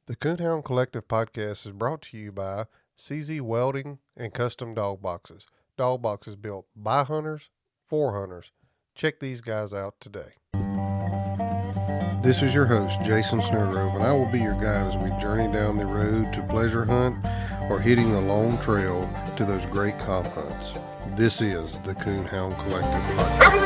The Coonhound Collective podcast is brought to you by CZ Welding and Custom Dog Boxes. Dog boxes built by hunters, for hunters. Check these guys out today. This is your host, Jason Snellgrove, and I will be your guide as we journey down the road to pleasure hunt or hitting the long trail to those great comp hunts. This is the Coonhound Collective podcast.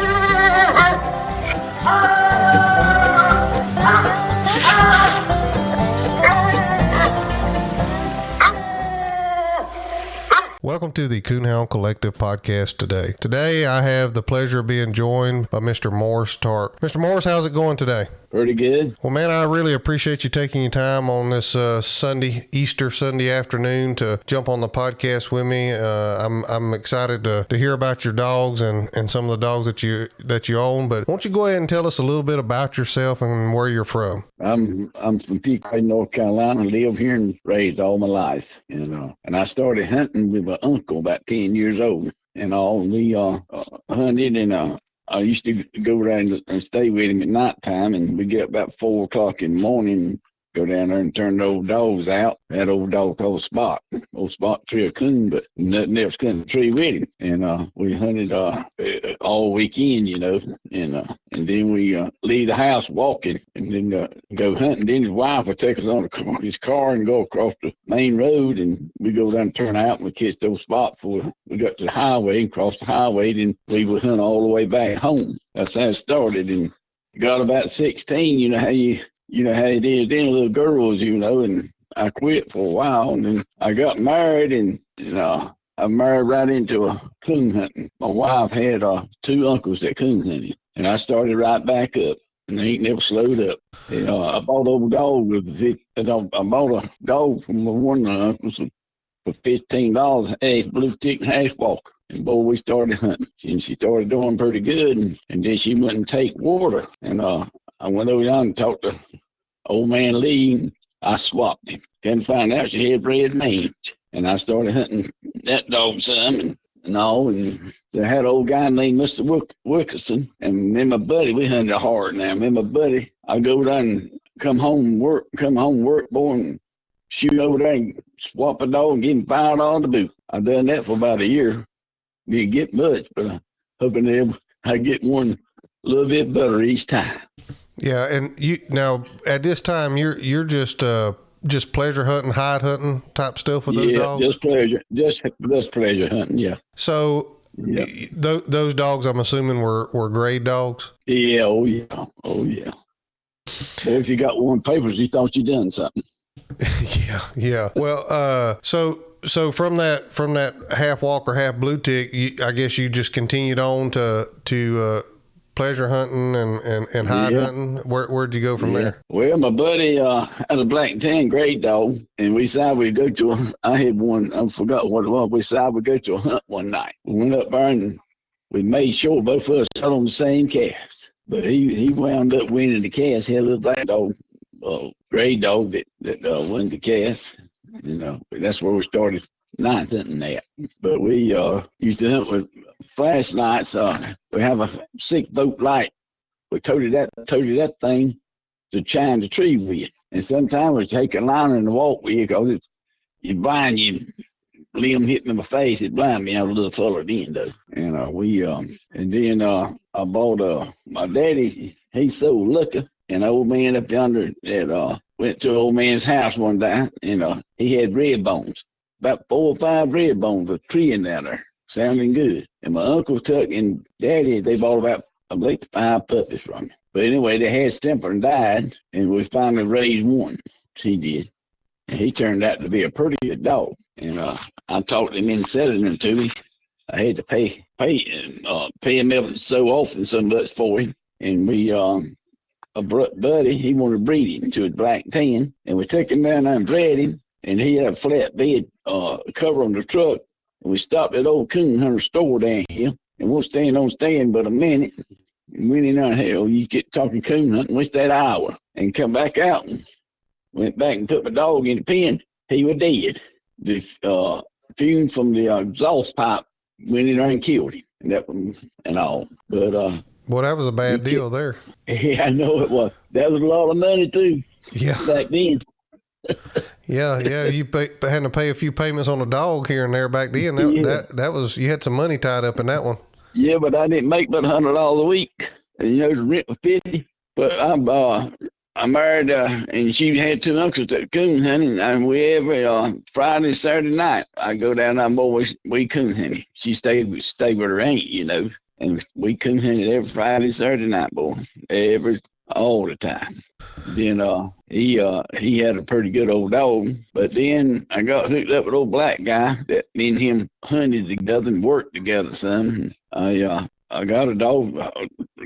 Welcome to the Coonhound Collective podcast today. Today I have the pleasure of being joined by Mr. Morris Tart. Mr. Morris, how's it going today? Pretty good. Well, man, I really appreciate you taking your time on this Easter Sunday afternoon to jump on the podcast with me. I'm excited to hear about your dogs and some of the dogs that you own. But why don't you go ahead and tell us a little bit about yourself and where you're from? I'm from Pekin, North Carolina. Live here and raised all my life, and I started hunting with my uncle about 10 years old. And we hunted, and I used to go around and stay with him at nighttime, and we get up about 4 o'clock in the morning, go down there and turn the old dogs out. That old dog called Spot. Old Spot tree a coon, but nothing else come to tree with him. And we hunted all weekend, and then we leave the house walking and then go hunting. Then his wife would take us on his car and go across the main road, and we go down and turn out and we catch those Spots before we got to the highway and cross the highway. Then we would hunt all the way back home. That's how it started. And got about 16, you know how it is then, little girls, and I quit for a while, and then I got married, and I married right into a coon hunting. My wife had 2 uncles that coon hunted, and I started right back up, and they ain't never slowed up. And, I bought a dog I bought a dog from one of the uncles for $15, half blue tick, half walker. And boy, we started hunting, and she started doing pretty good, and then she wouldn't take water, and I went over there and talked to old man Lee, and I swapped him. Then found out she had red mange, and I started hunting that dog some, and they had an old guy named Mr. Wilkerson, and me and my buddy, we hunted hard now. Me and my buddy, I go down and come home work, boy, and shoot over there and swap a dog and get him $5 the boot. I done that for about a year. Didn't get much, but I'm hoping I get one a little bit better each time. Yeah, and you now at this time you're just pleasure hunting, hide hunting type stuff with those dogs. Just pleasure hunting. Yeah. So those dogs, I'm assuming, were grade dogs. Yeah. Oh yeah. Well, if you got one papers, you thought you done something. Yeah. Well, so from that half walker, half blue tick, I guess you just continued on to pleasure hunting and hide hunting. Where'd you go from there? Well, my buddy had a black and tan grade dog, and we decided we'd go to I had one, I forgot what it was. We decided we'd go to a hunt one night. We went up there and we made sure both of us shot on the same cast. But he wound up winning the cast. He had a little black dog, grade dog that won the cast. That's where we started night hunting at. But we used to hunt with flashlights. We have a 6-volt light. We toted that thing to shine the tree with. And sometimes we take a liner and walk with you because you blind you. Limb hit me in my face, it blind me out a little further then though. And then I bought my daddy, he sold liquor, and old man up yonder that went to old man's house one day, and he had red bones. About 4 or 5 red bones, a tree in there, sounding good. And my uncle took and daddy, they bought about, I believe, 5 puppies from me. But anyway, they had Stemper and died, and we finally raised one. He did. And he turned out to be a pretty good dog. And I talked him into selling him to me. I had to pay him ever so often, so much for him. And we, a buddy, he wanted to breed him to a black tan, and we took him down there and bred him. And he had a flat bed cover on the truck. And we stopped at old coon hunter store down here, and we'll stand but a minute. And went in there, hell, you get talking coon hunting, we stayed an hour, and come back out and went back and put my dog in the pen. He was dead. The fume from the exhaust pipe went in there and killed him, and all. But well, that was a bad deal there. Yeah, I know it was. That was a lot of money too. Yeah. Back then. Yeah, yeah. Had to pay a few payments on a dog here and there back then. Yeah. That was, you had some money tied up in that one. Yeah, but I didn't make but $100 a week. And the rent was 50. But I married and she had two uncles that coon hunting, and we every Friday and Saturday night I go down there and we coon hunting. She stayed with her aunt, and we coon hunted every Friday and Saturday night, boy, all the time. Then he had a pretty good old dog, but then I got hooked up with old black guy that me and him hunted together and worked together some. I got a dog,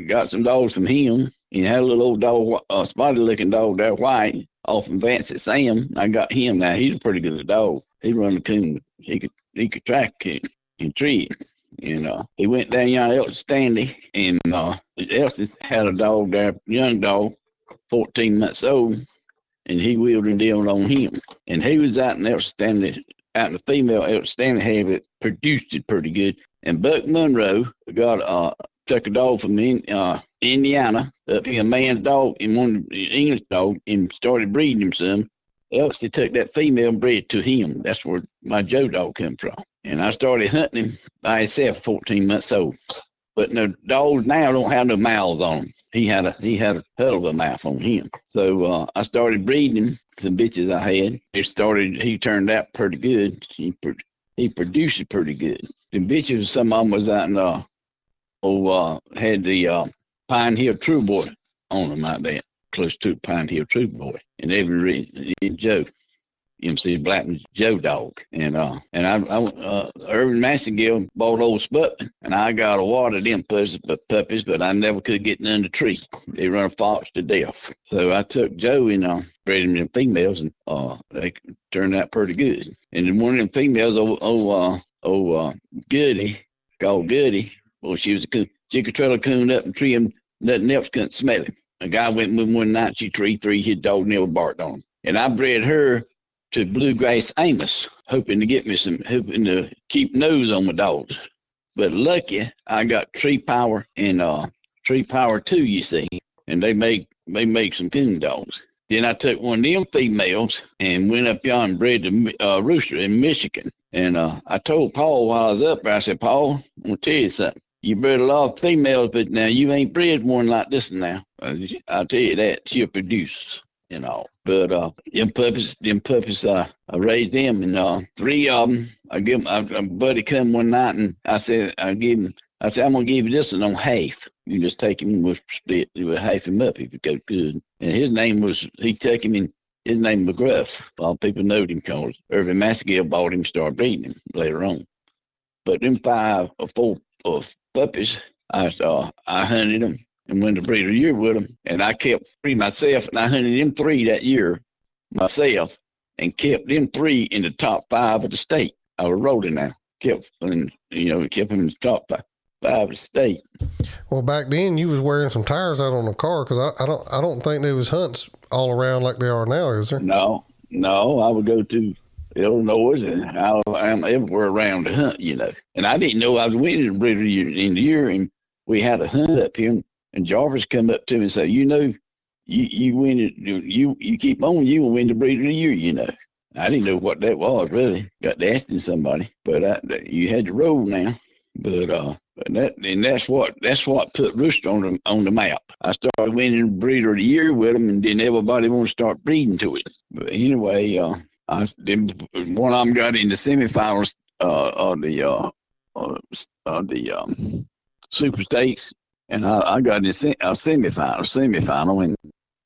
got some dogs from him. He had a little old dog, a spotty looking dog there, white, off from Vance Sam. I got him now. He's a pretty good dog. He run the coon. He could track and tree it. He went down young Elsie Stanley, and Elsie had a dog there, young dog, 14 months old, and he wheeled him down on him. And he was out in Elsie Stanley, out in the female Elsie Stanley habit, produced it pretty good. And Buck Monroe took a dog from Indiana, up here, a man's dog, and one English dog, and started breeding him some. Elsie took that female and bred to him. That's where my Joe dog come from. And I started hunting him by himself, 14 months old. But the dogs now don't have no mouths on them. He had a hell of a mouth on him. So I started breeding him, some bitches I had. He turned out pretty good. He produced it pretty good. The bitches, some of them was out in had the Pine Hill True Boy on them out there, close to Pine Hill True Boy. And they were Joe. MC Blackman's Joe dog. And Irvin Massengill bought old Sputman, and I got a wad of them puppies, but I never could get none to tree. They run fox to death. So I took Joe and bred him in females, and they turned out pretty good. And then one of them females, Goody, called Goody, well, she was a coon. She could trail a coon up and tree him, nothing else couldn't smell him. A guy went with him one night, she treed three, his dog never barked on him. And I bred her to Bluegrass Amos, hoping to keep nose on my dogs. But lucky, I got Tree Power and Tree Power 2, you see, and they make some coon dogs. Then I took one of them females and went up yonder and bred the rooster in Michigan. And I told Paul while I was up there, I said, Paul, I'm going to tell you something. You bred a lot of females, but now you ain't bred one like this now. I'll tell you that. She'll produce. But them puppies, I raised them, and three of them, a buddy come one night, and I said, I'm going to give you this one on half. You just take him and we'll split. We'll half him up if it goes good. And his name was McGruff. A lot of people knowed him because Irvin Massengill bought him, started breeding him later on. But them 5 or 4 puppies, I hunted them and went to breed a year with them. And I kept 3 myself, and I hunted them 3 that year myself, and kept them 3 in the top 5 of the state. I was rolling now. Kept them in the top 5 of the state. Well, back then you was wearing some tires out on the car, because I don't think there was hunts all around like they are now, is there? No, I would go to Illinois and Alabama, everywhere around to hunt, And I didn't know I was winning the breeder in the year, and we had a hunt up here, and Jarvis come up to me and said, you win it, you keep on, you will win the breeder of the year, I didn't know what that was really. Got to asking somebody, but you had to roll now. But that's what put Rooster on the map. I started winning breeder of the year with them, and then everybody want to start breeding to it. But anyway, one of them got in the semifinals of the Super Stakes, and I got in a semifinal, and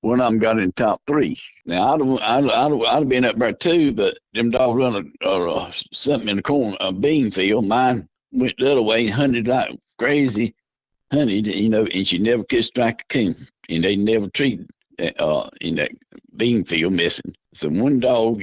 one of them got in the top 3. Now I'd have been up there too, but them dogs run something in the corner, a bean field. Mine went the other way, hunted like crazy, and she never could strike a coon, and they never treated in that bean field missing. So one dog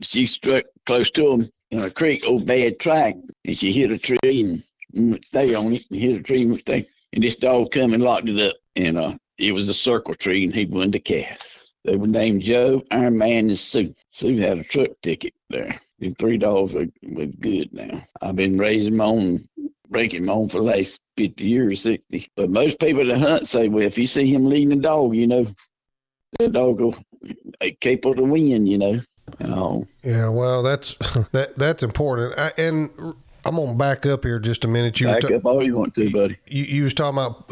she struck close to him in a creek, old bad track, and she hit a tree and stay on it, and hit a tree and stay. And this dog come and locked it up, and it was a circle tree, and he won the cast. They were named Joe, Iron Man, and Sue. Sue had a truck ticket there. Them 3 dogs were good now. I've been raising them on, breaking them on for the last 50 years, 60. But most people that hunt say, well, if you see him leading a dog, that dog will capable to win, you know. Yeah, well, that's important. And I'm gonna back up here just a minute. Back up all you want to, buddy. You was talking about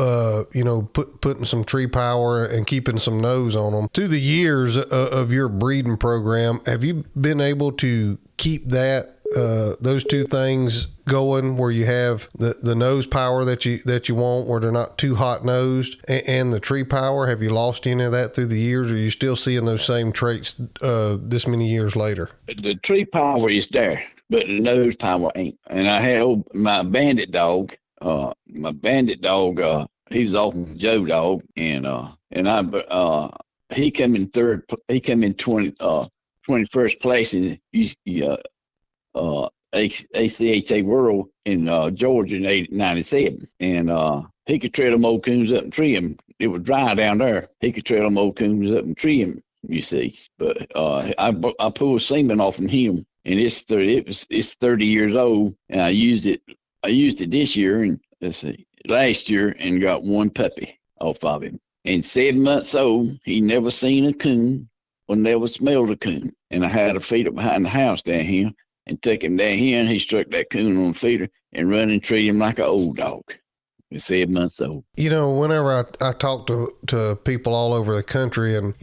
putting some tree power and keeping some nose on them. Through the years of your breeding program, have you been able to keep those two things going, where you have the nose power that you want, where they're not too hot nosed, and the tree power? Have you lost any of that through the years, or are you still seeing those same traits this many years later? The tree power is there, but the nose power ain't. And I had my bandit dog. He was off of Joe Dog, and he came in third. He came in 21st place in ACHA World in Georgia in '97, and he could trail them old coons up and tree them. It was dry down there. He could trail them old coons up and tree them, you see. But I pulled semen off from him, and it's 30 years old, and I used it this year, and last year, and got one puppy off of him. And 7 months old, he never seen a coon or never smelled a coon. And I had to feed it behind the house down here, and took him down here, and he struck that coon on the feeder and run and treat him like an old dog. He's 7 months old. You know, whenever I talk to people all over the country, and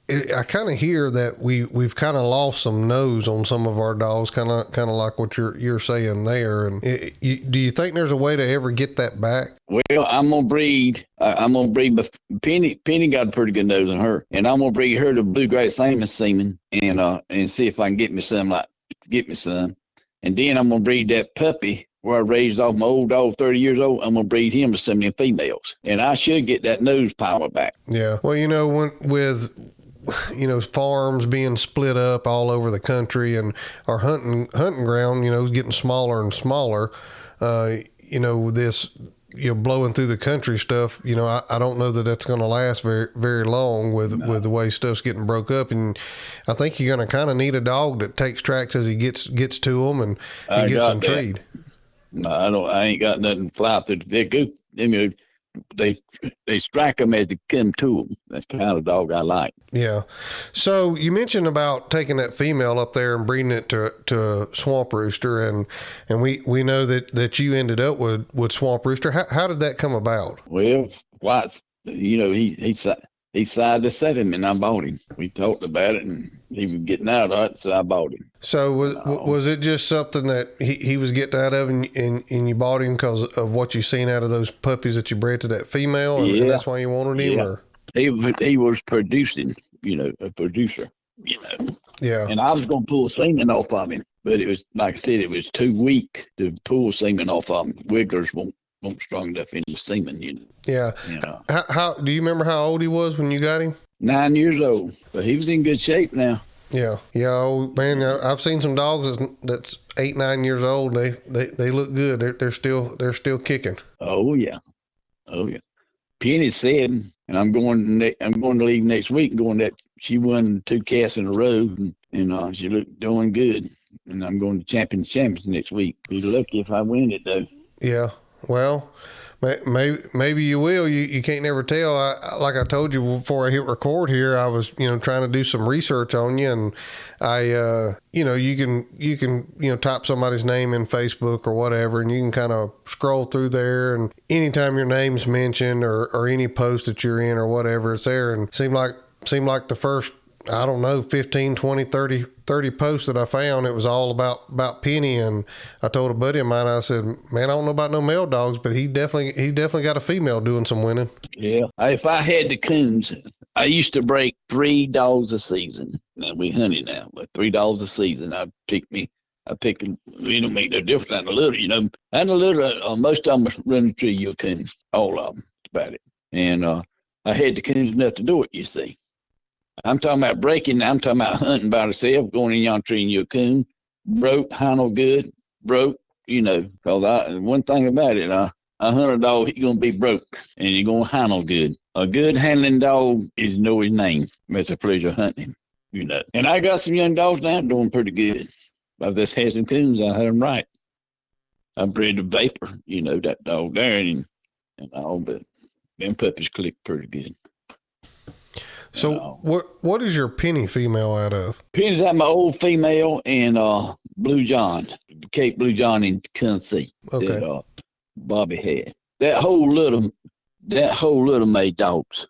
I kind of hear that we've kind of lost some nose on some of our dogs, kind of like what you're saying there. And do you think there's a way to ever get that back? Well, I'm gonna breed. But Penny got a pretty good nose on her, and I'm gonna breed her to blue-grass salmon semen, and see if I can get me some. And then I'm gonna breed that puppy where I raised off my old dog, 30 years old. I'm gonna breed him to some of them females, and I should get that nose power back. Yeah. Well, with farms being split up all over the country, and our hunting ground, getting smaller and smaller, this blowing through the country stuff, I don't know that that's going to last very, very long with the way stuff's getting broke up. And I think you're going to kind of need a dog that takes tracks as he gets to them and gets them treed. No, I ain't got nothing fly through. They strike them as they come to them. That's the kind of dog I like. Yeah. So you mentioned about taking that female up there and breeding it to Swamp Rooster, and we know that you ended up with Swamp Rooster. How did that come about? Well, White's, he decided to set him, and I bought him. We talked about it, and he was getting out of it, so I bought him. So was it just something that he was getting out of, and you bought him because of what you seen out of those puppies that you bred to that female, and that's why you wanted him? Yeah. Or? He was producing, a producer, Yeah. And I was going to pull semen off of him, but it was, like I said, it was too weak to pull semen off of him. Wigglers won't strong enough in the semen, Yeah. How do you remember how old he was when you got him? 9 years old, but he was in good shape now. Yeah. Old man. I've seen some dogs that's 8, 9 years old. They look good. They're still kicking. Oh yeah. Penny said, and I'm going to leave next week. She won 2 casts in a row, and she looked doing good. And I'm going to champions next week. Be lucky if I win it though. Yeah. Well, maybe you will. You can't never tell. Like I told you before I hit record here, I was trying to do some research on you, and you can type somebody's name in Facebook or whatever, and you can kind of scroll through there, and anytime your name's mentioned or any post that you're in or whatever, it's there. And seemed like the first, I don't know, 15, 20, 30 posts that I found, it was all about Penny. And I told a buddy of mine, I said, man, I don't know about no male dogs, but he definitely got a female doing some winning. Yeah. If I had the coons, I used to break 3 dogs a season. Now we hunted now, but 3 dogs a season. I pick it don't make no difference on the litter, And the litter, most of them running through your coons, all of them, about it. And I had the coons enough to do it, you see. I'm talking about breaking. I'm talking about hunting by myself, going in yon tree and you coon, broke, handle good, broke, because one thing about it, I hunt a dog, he's going to be broke, and you're going to handle good. A good handling dog is know his name. It's a pleasure hunting him, And I got some young dogs now doing pretty good. I've just had some coons, I had them right. I bred the Vapor, that dog there, and all, but them puppies click pretty good. So what is your penny female out of? Penny's out my old female and Blue John, Cape Blue John in Tennessee. Okay. That Bobby had. That whole litter made dogs.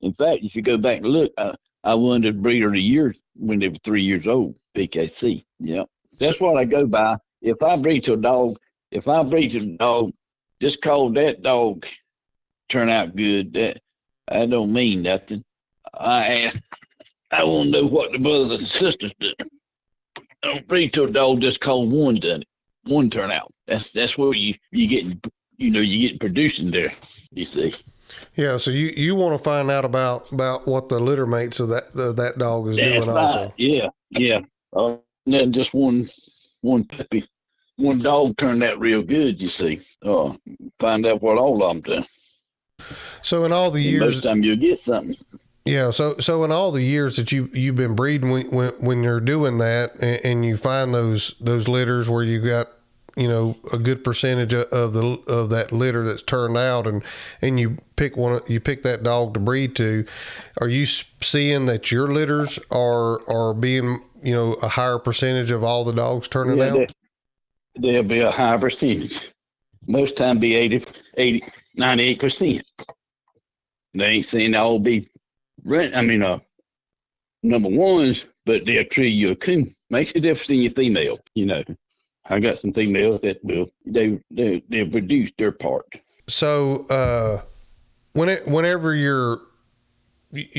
In fact, if you go back and look, I won the breeder of the year when they were 3 years old, PKC. Yep. That's what I go by. If I breed to a dog, just cause that dog turn out good, that don't mean nothing. I want to know what the brothers and sisters do. I don't breed to a dog just cause one done it. One turn out. That's where you get producing there, you see. Yeah, so you want to find out about what the litter mates of that dog is doing also. Yeah. And then just one puppy, one dog turned out real good, you see. Find out what all of them do. So in all the years, most of the time you'll get something. Yeah, so in all the years that you've been breeding, when you're doing that and you find those litters where you got a good percentage of that litter that's turned out, and you pick that dog to breed to, are you seeing that your litters are being a higher percentage of all the dogs turning out? There'll be a higher percentage. Most time be 98%. They ain't saying they'll be number ones, but they'll treat you a coon. Makes a difference in your female, I got some females that will they produce their part. So whenever you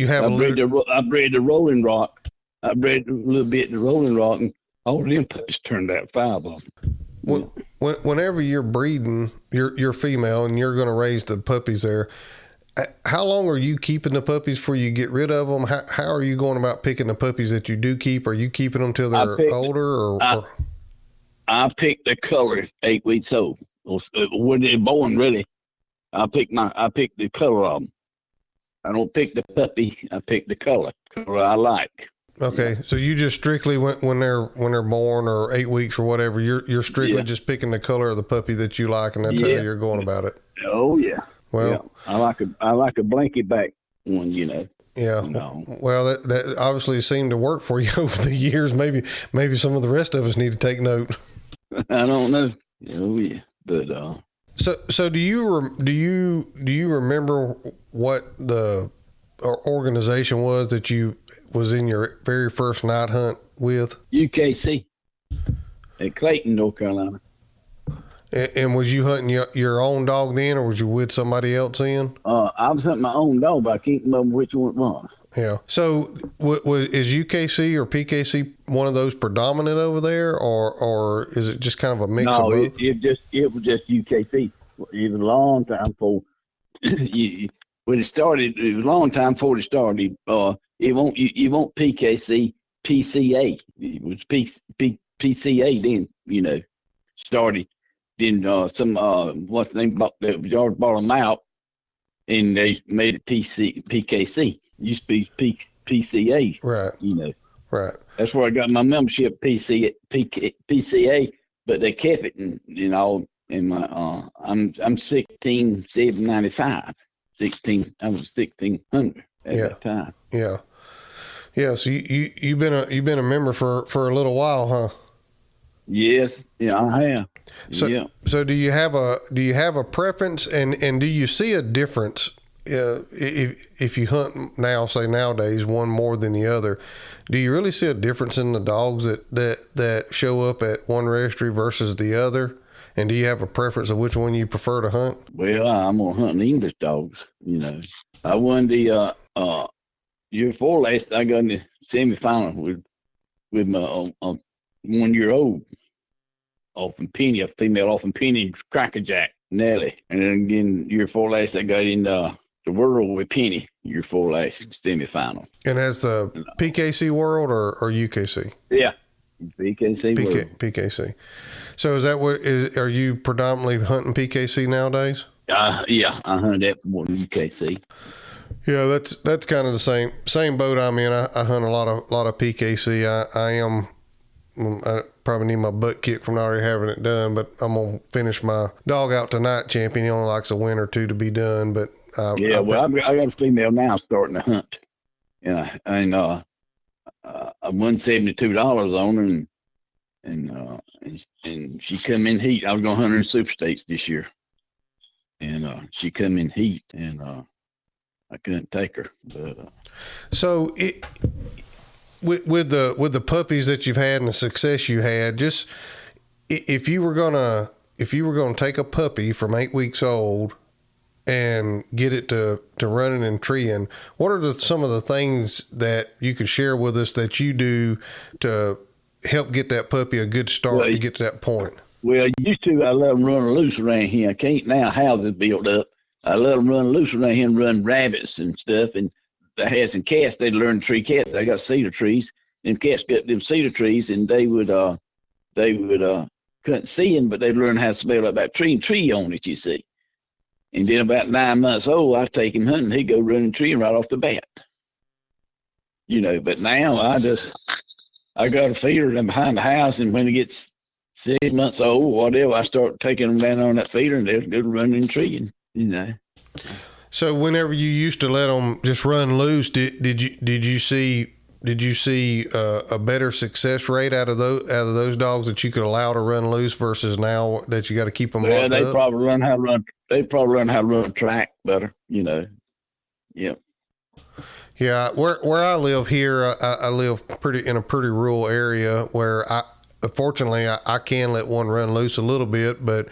have I bred the Rolling Rock. I bred a little bit the Rolling Rock, and all of them puppies turned out 5 of them. Whenever you're breeding your female and you're going to raise the puppies there, how long are you keeping the puppies before you get rid of them? How are you going about picking the puppies that you do keep? Are you keeping them till they're older? I pick the color 8 weeks old. When they're born, really, I pick the color of them. I don't pick the puppy. I pick the color I like. Okay, so you just strictly when they're born or 8 weeks or whatever, you're strictly just picking the color of the puppy that you like, and that's how you're going about it. Oh yeah. Well, I like a blanket back one, Yeah. Well, that obviously seemed to work for you over the years. Maybe some of the rest of us need to take note. I don't know. Oh yeah, but So do you remember what the organization was that you was in your very first night hunt with? UKC at Clayton, North Carolina. And was you hunting your own dog then, or was you with somebody else in? I was hunting my own dog, but I can't remember which one it was. Yeah. So is UKC or PKC one of those predominant over there, or is it just kind of a mix of both? No, it was just UKC. It was a long time before when it started. It was a long time before it started. It won't PKC, PCA. It was PCA then. Started. Then what's the name? George bought them out, and they made it PKC. Used to be PCA. Right. Right. That's where I got my membership, PCA. But they kept it, in my I'm 16,795. I was 1,600 at that time. Yeah. Yeah. So you've been a member for a little while, huh? Yes, I have. So do you have a preference, and do you see a difference if you hunt now, say nowadays, one more than the other? Do you really see a difference in the dogs that show up at one registry versus the other? And do you have a preference of which one you prefer to hunt? Well, I'm gonna hunt the English dogs. I won the year before last. I got in the semifinal with my 1 year old. Off in Penny, a female off in Penny, Crackerjack, Nelly. And then again, year before last, I got in the World with Penny, year before last, semifinal. And as the PKC World or UKC? Yeah, PKC World. PKC. So is that are you predominantly hunting PKC nowadays? Yeah, I hunt that for UKC. Yeah, that's kind of the same boat I'm in. I hunt a lot of PKC. I probably need my butt kicked from not already having it done, but I'm going to finish my dog out tonight champion. He only likes a win or two to be done, but I got a female now starting to hunt. I won $72 on her, and she come in heat. I was going to hunt her in super states this year, and she come in heat, and I couldn't take her. But so with the puppies that you've had and the success you had, just if you were gonna take a puppy from 8 weeks old and get it to running and treeing, what are some of the things that you could share with us that you do to help get that puppy a good start to get to that point? Well, used to, I let them run loose around here. I can't now. Houses built up. I let them run loose around here and run rabbits and stuff. And I had some cats. They'd learn to tree cats. I got cedar trees. Them cats got them cedar trees, and they would couldn't see them, but they'd learn how to smell like that tree on it, you see. And then about 9 months old, I'd take him hunting. He'd go running tree right off the bat. But now I got a feeder them behind the house, and when he gets 6 months old, whatever, I start taking them down on that feeder, and they'll go running and treeing, So whenever you used to let them just run loose, did you see a better success rate out of those dogs that you could allow to run loose versus now that you got to keep them locked up? They probably learn how to run track better, Yeah. Yeah, where I live here, I live in a pretty rural area where unfortunately I can let one run loose a little bit, but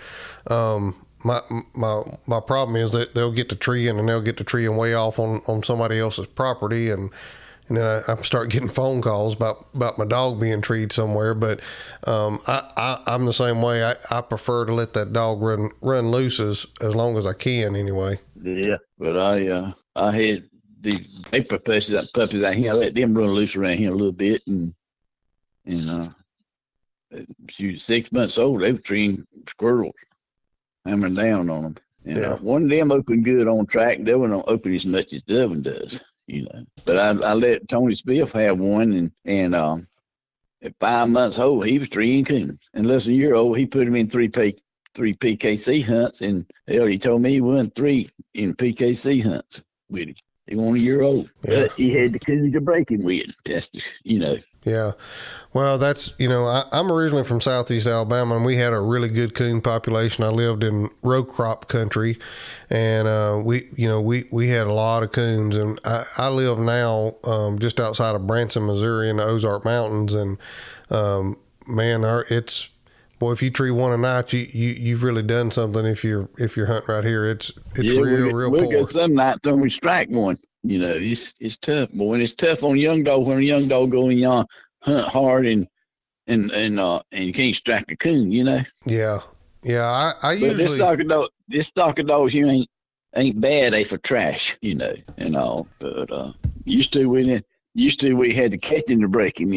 my problem is that they'll get to treeing and they'll get to treeing way off on somebody else's property, and then I start getting phone calls about my dog being treed somewhere. But I'm the same way. I prefer to let that dog run loose as long as I can anyway. Yeah, but I had the paper puppies out here. I let them run loose around here a little bit, and she was 6 months old. They were treeing squirrels, hammering down on them. And one of them opened good on track. The other one don't open as much as the other one does. But I let Tony Spiff have one, and at 5 months old, he was treeing coons. And less than a year old, he put him in three PKC hunts, and hell, he told me he won 3 in PKC hunts with him. He was 1 year old, but he had the coon to break him with. That's Yeah. Well, that's, I'm originally from Southeast Alabama, and we had a really good coon population. I lived in row crop country, and we had a lot of coons. And I live now just outside of Branson, Missouri, in the Ozark Mountains. And if you tree one a night, you've really done something. If you're hunting right here, it's real we poor. got some nights when we strike one. It's tough, boy. And it's tough on a young dog when a young dog go in yon hunt hard and you can't strike a coon. Yeah. I usually. But this stock of dogs here ain't bad. They for trash, and all. But used to we had to catch him to break him,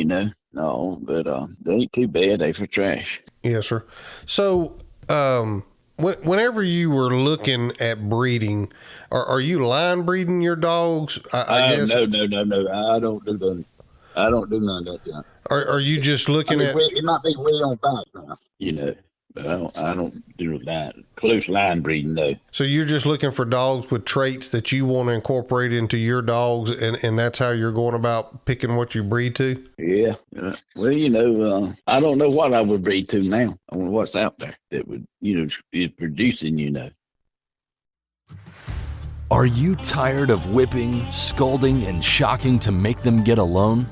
No, but they ain't too bad. They for trash. Yes, sir. So, whenever you were looking at breeding, are you line breeding your dogs? I guess. No. I don't do that. I don't do none of that. Yeah. Are you just looking at? It might be way on background, but I don't do that close line breeding though. So you're just looking for dogs with traits that you want to incorporate into your dogs, and that's how you're going about picking what you breed to? Yeah. Well, I don't know what I would breed to now. I wonder what's out there that would, is producing, Are you tired of whipping, scolding, and shocking to make them get alone?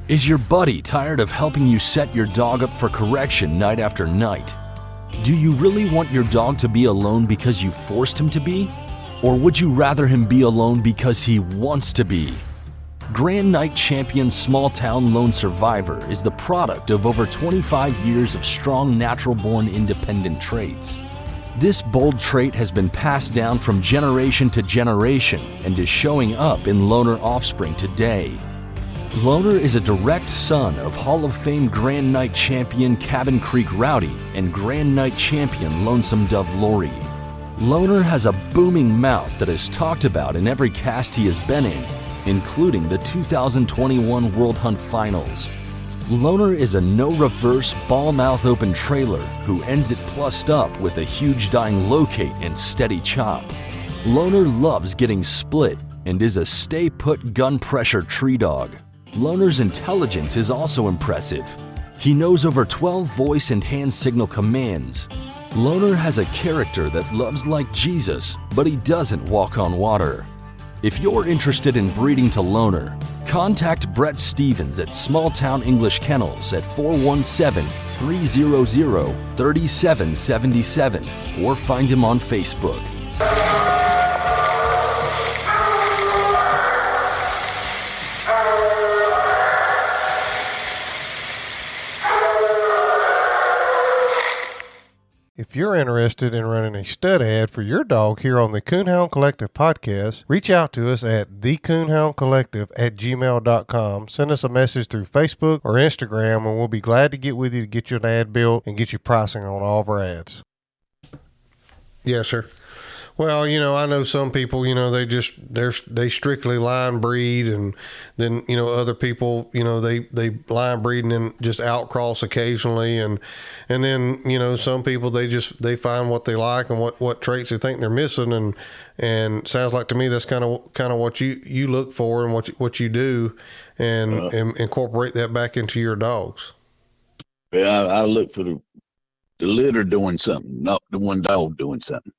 Is your buddy tired of helping you set your dog up for correction night after night? Do you really want your dog to be alone because you forced him to be? Or would you rather him be alone because he wants to be? Grand Night Champion Small Town Lone Survivor is the product of over 25 years of strong natural-born independent traits. This bold trait has been passed down from generation to generation and is showing up in loner offspring today. Loner is a direct son of Hall of Fame Grand Night Champion Cabin Creek Rowdy and Grand Night Champion Lonesome Dove Lori. Loner has a booming mouth that is talked about in every cast he has been in, including the 2021 World Hunt Finals. Loner is a no-reverse, ball-mouth open trailer who ends it plussed up with a huge dying locate and steady chop. Loner loves getting split, and is a stay-put gun-pressure tree dog. Loner's intelligence is also impressive. He knows over 12 voice and hand signal commands. Loner has a character that loves like Jesus, but he doesn't walk on water. If you're interested in breeding to Loner, contact Brett Stevens at Small Town English Kennels at 417-300-3777 or find him on Facebook. If you're interested in running a stud ad for your dog here on the Coonhound Collective podcast, reach out to us at thecoonhoundcollective@gmail.com. Send us a message through Facebook or Instagram, and we'll be glad to get with you to get you an ad built and get you pricing on all of our ads. Yes, sir. Well, I know some people, they strictly line breed, and then, other people, they line breed and then just outcross occasionally. And then, some people, they find what they like and what traits they think they're missing. And sounds like to me, that's kind of what you look for and what you do, and incorporate that back into your dogs. Yeah, I look for the litter doing something, not the one dog doing something.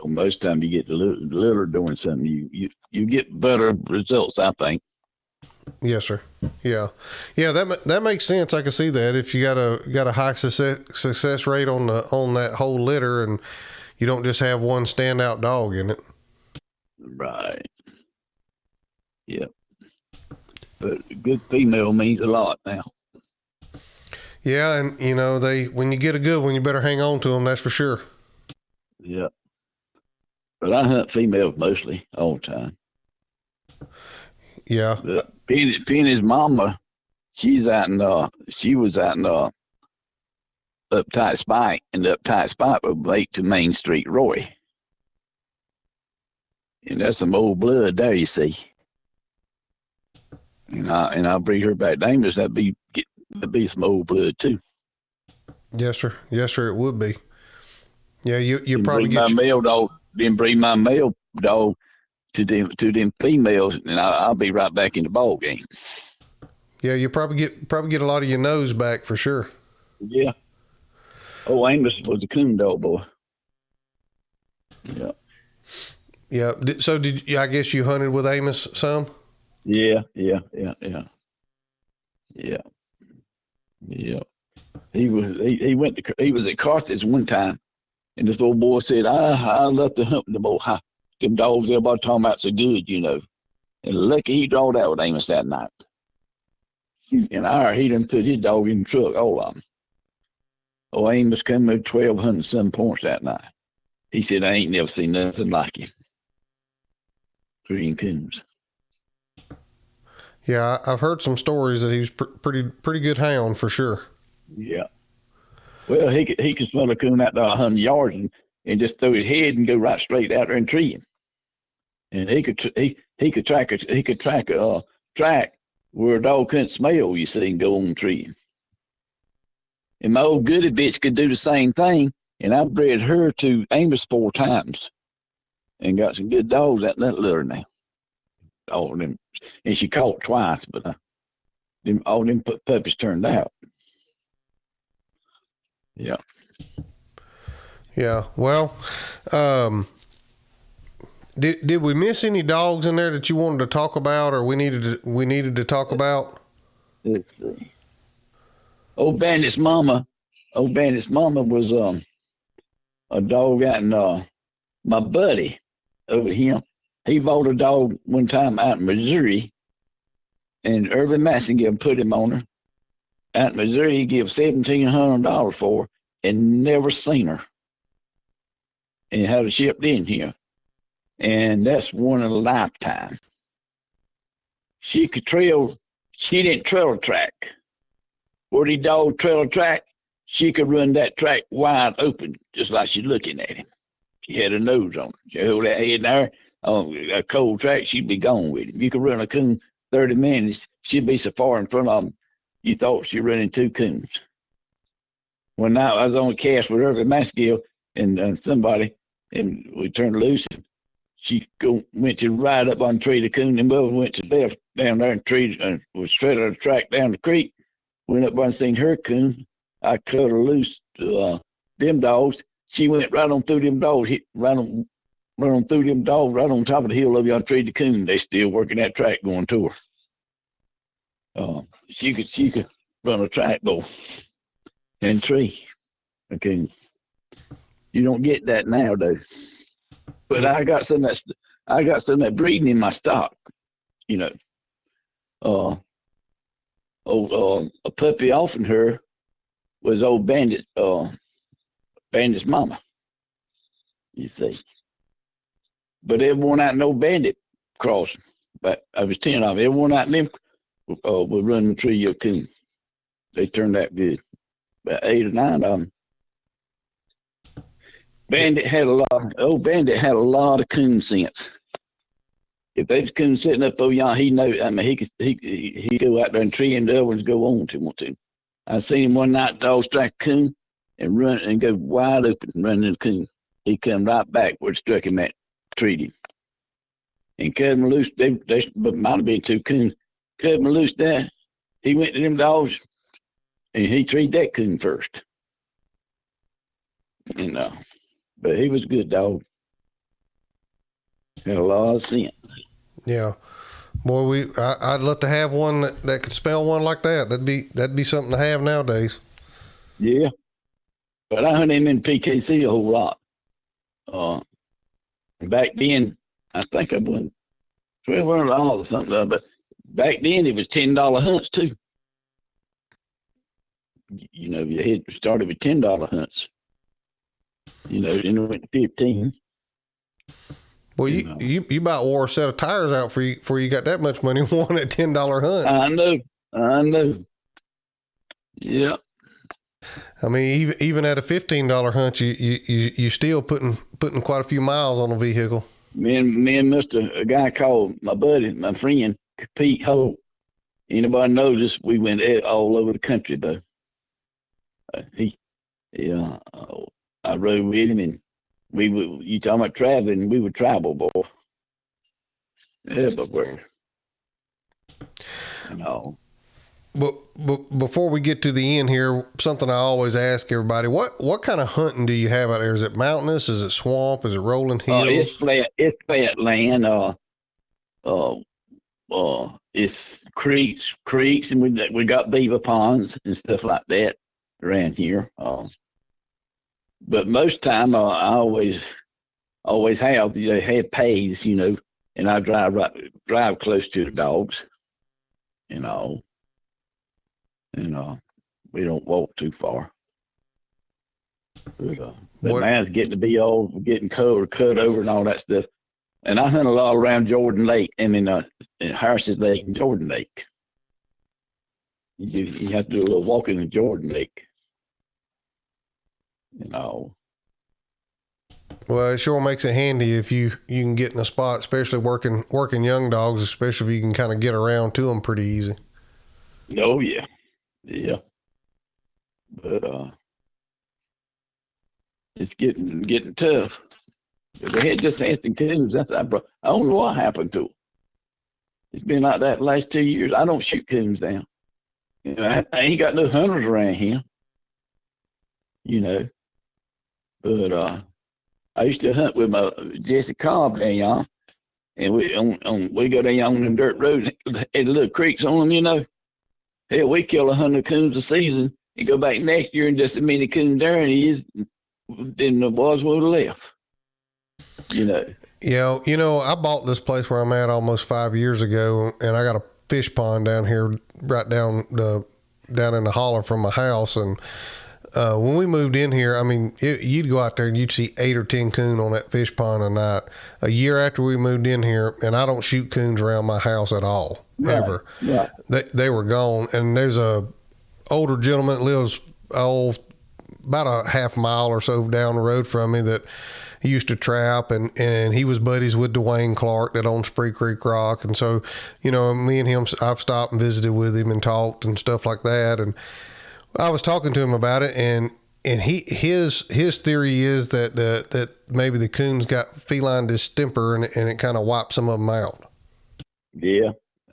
Most time you get the litter doing something, you get better results, I think. Yes, sir. Yeah. That makes sense. I can see that if you got a high success rate on that whole litter, and you don't just have one standout dog in it. Right. Yep. But a good female means a lot now. Yeah, and when you get a good one, you better hang on to them. That's for sure. Yep. But I hunt females mostly all the time. Yeah. Penny's mama, she was out in Uptight Spike, and the Uptight Spike was late to Main Street Roy. And that's some old blood there, you see. And I'll bring her back to Amos. That'd be some old blood too. Yes, sir. Yes, sir. It would be. Yeah, you probably get my male dog. Then bring my male dog to them females, and I'll be right back in the ball game. Yeah, you probably get a lot of your nose back for sure. Yeah. Oh, Amos was a coon dog boy. Yeah. Yeah. So I guess you hunted with Amos some? Yeah. He was at Carthage one time. And this old boy said, I love to hunt them boy. Them dogs everybody talking about so good, And lucky he drawed out with Amos that night. And he done put his dog in the truck, all of them. Oh, Amos came with 1,207 points that night. He said, I ain't never seen nothing like him. Green coons. Yeah, I've heard some stories that he was pretty good hound for sure. Yeah. Well, he could smell a coon out to 100 yards and just throw his head and go right straight out there and tree him. And he could track a track where a dog couldn't smell, you see, and go on tree him. And my old goody bitch could do the same thing, and I bred her to Amos 4 times, and got some good dogs out in that litter now. All of them, and she caught twice, but all them puppies turned out. Yeah. Yeah. Well, did we miss any dogs in there that you wanted to talk about, or we needed to talk about? Let's see. Old Bandit's mama was a dog out in my buddy over him. He bought a dog one time out in Missouri, and Irvin Massingill put him on her. Out in Missouri, he gave $1,700 for her and never seen her. And had her shipped in here. And that's one in a lifetime. She didn't trail a track. Where the dog trail a track, she could run that track wide open, just like she's looking at him. She had her nose on her. She held that head there on a cold track, she'd be gone with him. You could run a coon 30 minutes, she'd be so far in front of him, you thought she running 2 coons. When I was on a cast with Irvin Masgill and somebody, and we turned loose, and went to right up on the tree. The coon and Bubba went to left down there and tree and was straight on the track down the creek. Went up and seen her coon. I cut her loose to them dogs. She went right on through them dogs, hit right on through them dogs, right on top of the hill over on tree. The coon, they still working that track going to her. She could run a track though and tree. Okay, you don't get that now though. But I got some of that breeding in my stock, you know. A puppy off in her was old Bandit's mama, you see. But every one out no Bandit crossing. But I was 10 of them. Every one out them was running the trio coon. They turned out good. About 8 or 9 of them. Bandit had a lot of coon sense. If there's coon sitting up over yonder, he know. I mean, he go out there and tree and the other ones go on to want to. I seen him one night, dog strike a coon and run and go wide open and run in the coon. He come right back where it struck him at, treed him. And cut him loose. They might have been 2 coons. Cut him loose there. He went to them dogs and he treed that coon first. You know. But he was a good dog. Had a lot of sense. Yeah. Boy, I'd love to have one that could spell one like that. That'd be something to have nowadays. Yeah. But I hunted him in PKC a whole lot. Back then, I think I won $1,200 or something. But back then, it was $10 hunts too. You know, you had started with $10 hunts. You know, and it went to 15. Well, you about wore a set of tires out for you got that much money won at $10 hunts. I know. Yeah. I mean, even at a $15 hunt, you still putting quite a few miles on a vehicle. Me and a guy called my buddy, my friend Pete Holt. Anybody knows us? We went all over the country though. I rode with him, and you talking about traveling, we were travel, boy. Everywhere. You know. But before we get to the end here, something I always ask everybody, what kind of hunting do you have out there? Is it mountainous? Is it swamp? Is it rolling hills? It's flat land. It's creeks, and we got beaver ponds and stuff like that around here. But most time, I always have. They have pays, you know, and I drive close to the dogs, you know. We don't walk too far. But now it's getting to be getting cut over and all that stuff. And I hunt a lot around Jordan Lake, and in Harris's Lake and Jordan Lake. You have to do a little walking in Jordan Lake. You know. Well, it sure makes it handy if you can get in a spot, especially working young dogs, especially if you can kind of get around to them pretty easy. Oh yeah, yeah. But it's getting tough. They had just Anthony coons. I don't know what happened to them. It's been like that the last 2 years. I don't shoot coons down. You know, I ain't got no hunters around here. You know. But I used to hunt with my Jesse Cobb down y'all, and we go down on them dirt roads and little creeks on them, you know. Hell, we kill 100 coons a season and go back next year and just as many coons there and he is than the boys would have left. You know. Yeah, you know, I bought this place where I'm at almost 5 years ago, and I got a fish pond down here, right down in the holler from my house, and when we moved in here, I mean, you'd go out there and you'd see 8 or 10 coon on that fish pond a night. A year after we moved in here, and I don't shoot coons around my house at all, ever. Yeah. They were gone. And there's a older gentleman that lives about a half mile or so down the road from me that he used to trap, and he was buddies with Dwayne Clark that owns Spree Creek Rock. And so, you know, me and him, I've stopped and visited with him and talked and stuff like that. And I was talking to him about it, and his theory is that that maybe the coons got feline distemper and it kind of wipes some of them out. Yeah,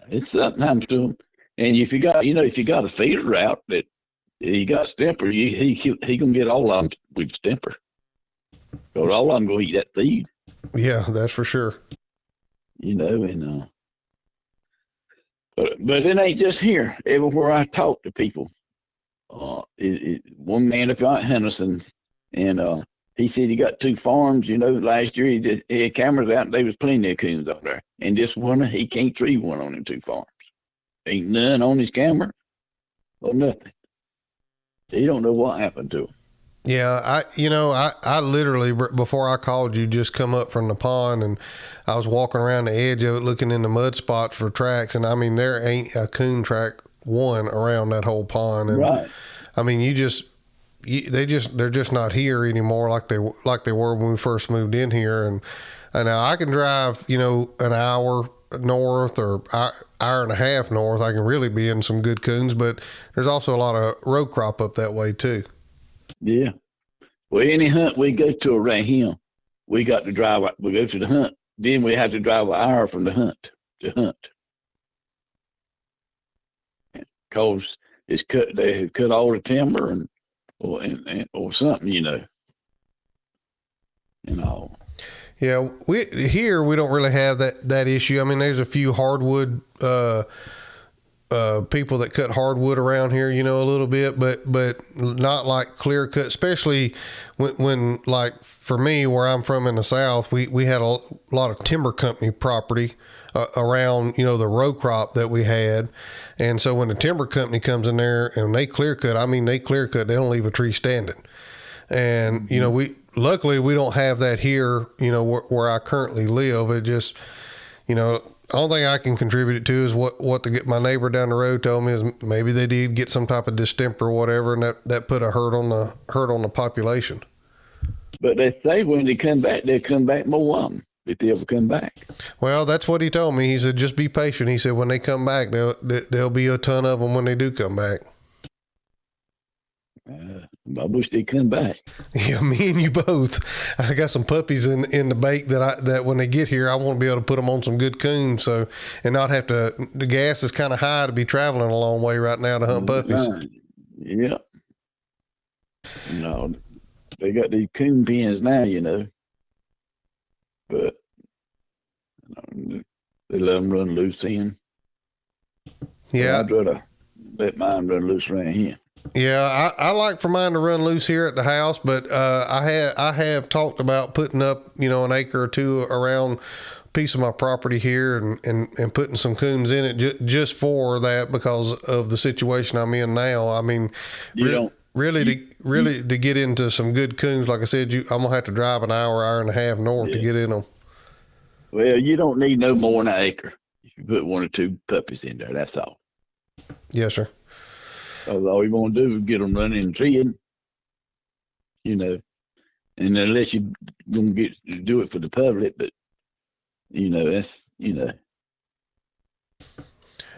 it's sometimes to them. And if you got a feeder out that he got stemper, he gonna get all of them with stemper. Because all of them gonna eat that feed. Yeah, that's for sure. And but it ain't just here. Everywhere I talk to people, one man up at Henderson, and he said he got 2 farms. Last year he had cameras out and they was plenty of coons out there. And this one, he can't tree one on them 2 farms. Ain't none on his camera or nothing. He don't know what happened to him. Yeah, I literally, before I called you, just come up from the pond, and I was walking around the edge of it looking in the mud spots for tracks, and I mean, there ain't a coon track one around that whole pond. And right. I mean, they're just not here anymore like they were when we first moved in here. And now I can drive, an hour north or hour and a half north. I can really be in some good coons, but there's also a lot of road crop up that way too. Yeah. Well, any hunt we go to around here, we got to drive. We go to the hunt, then we have to drive an hour from the hunt to hunt. Because it's cut. They have cut all the timber or something, and all. Yeah, we don't really have that issue. I mean, there's a few hardwood people that cut hardwood around here, a little bit, but not like clear cut, especially when like for me, where I'm from in the South, we had a lot of timber company property around, the row crop that we had. And so when the timber company comes in there and they clear cut, they don't leave a tree standing. And, luckily we don't have that here, where I currently live. It just, the only thing I can contribute it to is what my neighbor down the road told me is maybe they did get some type of distemper or whatever, and that put a hurt on the population. But they say when they come back, they'll come back more of them if they ever come back. Well, that's what he told me. He said, just be patient. He said, when they come back, there'll be a ton of them when they do come back. I wish they'd come back. Yeah, me and you both. I got some puppies in the bake that when they get here, I want to be able to put them on some good coons, and not have to. The gas is kind of high to be traveling a long way right now to hunt puppies. Yeah. They got these coon pens now, but they let them run loose in. Yeah, I'd rather let mine run loose around here. Yeah, I like for mine to run loose here at the house, but I have talked about putting up, an acre or two around a piece of my property here and putting some coons in it just for that, because of the situation I'm in now. I mean, to get into some good coons, like I said, I'm gonna have to drive an hour and a half north to get in them. Well, you don't need no more than an acre if you put 1 or 2 puppies in there. That's all. Yes, sir. All you want to do is get them running and treeing, and unless you gonna do it for the public, but that's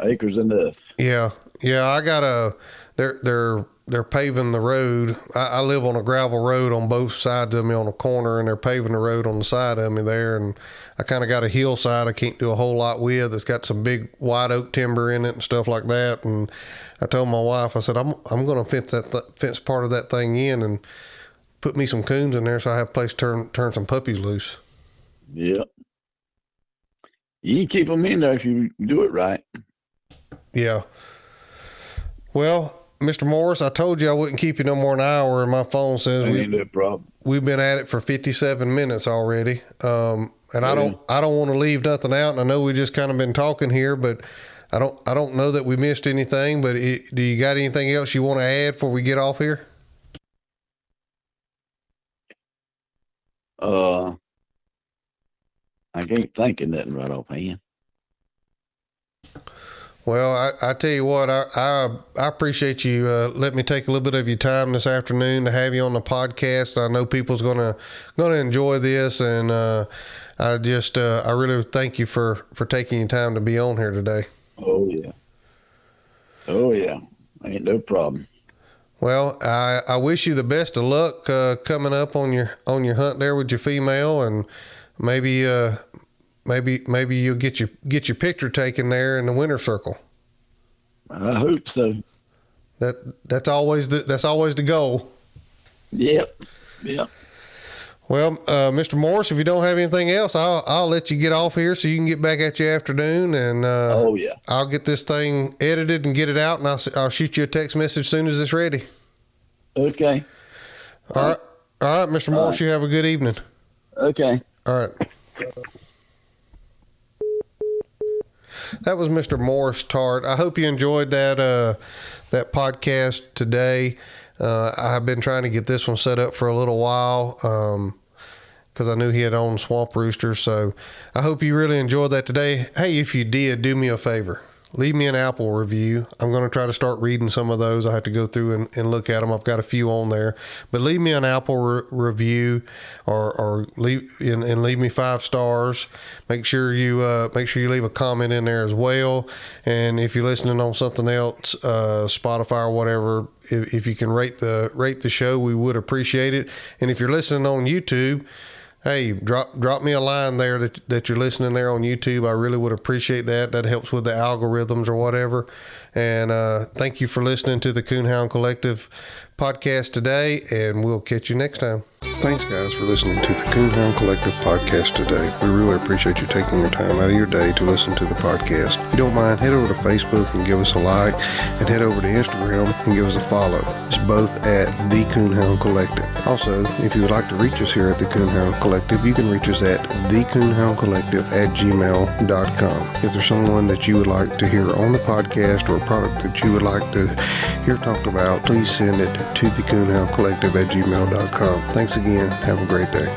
acres enough. Yeah. I got they're paving the road. I live on a gravel road on both sides of me on a corner, and they're paving the road on the side of me there. And I kind of got a hillside I can't do a whole lot with. It's got some big white oak timber in it and stuff like that. And I told my wife, I said, I'm going to fence part of that thing in and put me some coons in there so I have a place to turn some puppies loose. Yeah. You can keep them in there if you do it right. Yeah. Well, Mr. Morris, I told you I wouldn't keep you no more than an hour, and my phone says ain't no problem. We've been at it for 57 minutes already. And I don't want to leave nothing out. And I know we just kind of been talking here, but I don't know that we missed anything. But do you got anything else you want to add before we get off here? I can't think of nothing right offhand. Well, I tell you what, I appreciate you letting me take a little bit of your time this afternoon to have you on the podcast. I know people's gonna enjoy this, and I really thank you for taking your time to be on here today. Oh yeah, ain't no problem. Well, I wish you the best of luck coming up on your hunt there with your female, and maybe you'll get your picture taken there in the winter circle. I hope so. That's always the goal. Yep. Well, Mr. Morris, if you don't have anything else, I'll let you get off here so you can get back at your afternoon, and I'll get this thing edited and get it out, and I'll shoot you a text message as soon as it's ready. Okay. All right, Mr. Morris, you have a good evening. Okay. All right. That was Mr. Morris Tart. I hope you enjoyed that podcast today. I've been trying to get this one set up for a little while because I knew he had owned swamp roosters. So I hope you really enjoyed that today. Hey, if you did, do me a favor. Leave me an Apple review. I'm going to try to start reading some of those. I have to go through and look at them. I've got a few on there. But leave me an Apple review or leave me 5 stars. Make sure you leave a comment in there as well. And if you're listening on something else, Spotify or whatever, if you can rate the show, we would appreciate it. And if you're listening on YouTube, hey, drop me a line there that you're listening there on YouTube. I really would appreciate that. That helps with the algorithms or whatever. And thank you for listening to the Coonhound Collective podcast today, and we'll catch you next time. Thanks, guys, for listening to the Coonhound Collective podcast today. We really appreciate you taking your time out of your day to listen to the podcast. If you don't mind, head over to Facebook and give us a like, and head over to Instagram and give us a follow. It's both at the Coonhound Collective. Also, if you would like to reach us here at the Coonhound Collective, you can reach us at thecoonhoundcollective@gmail.com. If there's someone that you would like to hear on the podcast or a product that you would like to hear talked about, please send it to thecoonhoundcollective@gmail.com. Thanks again. Have a great day.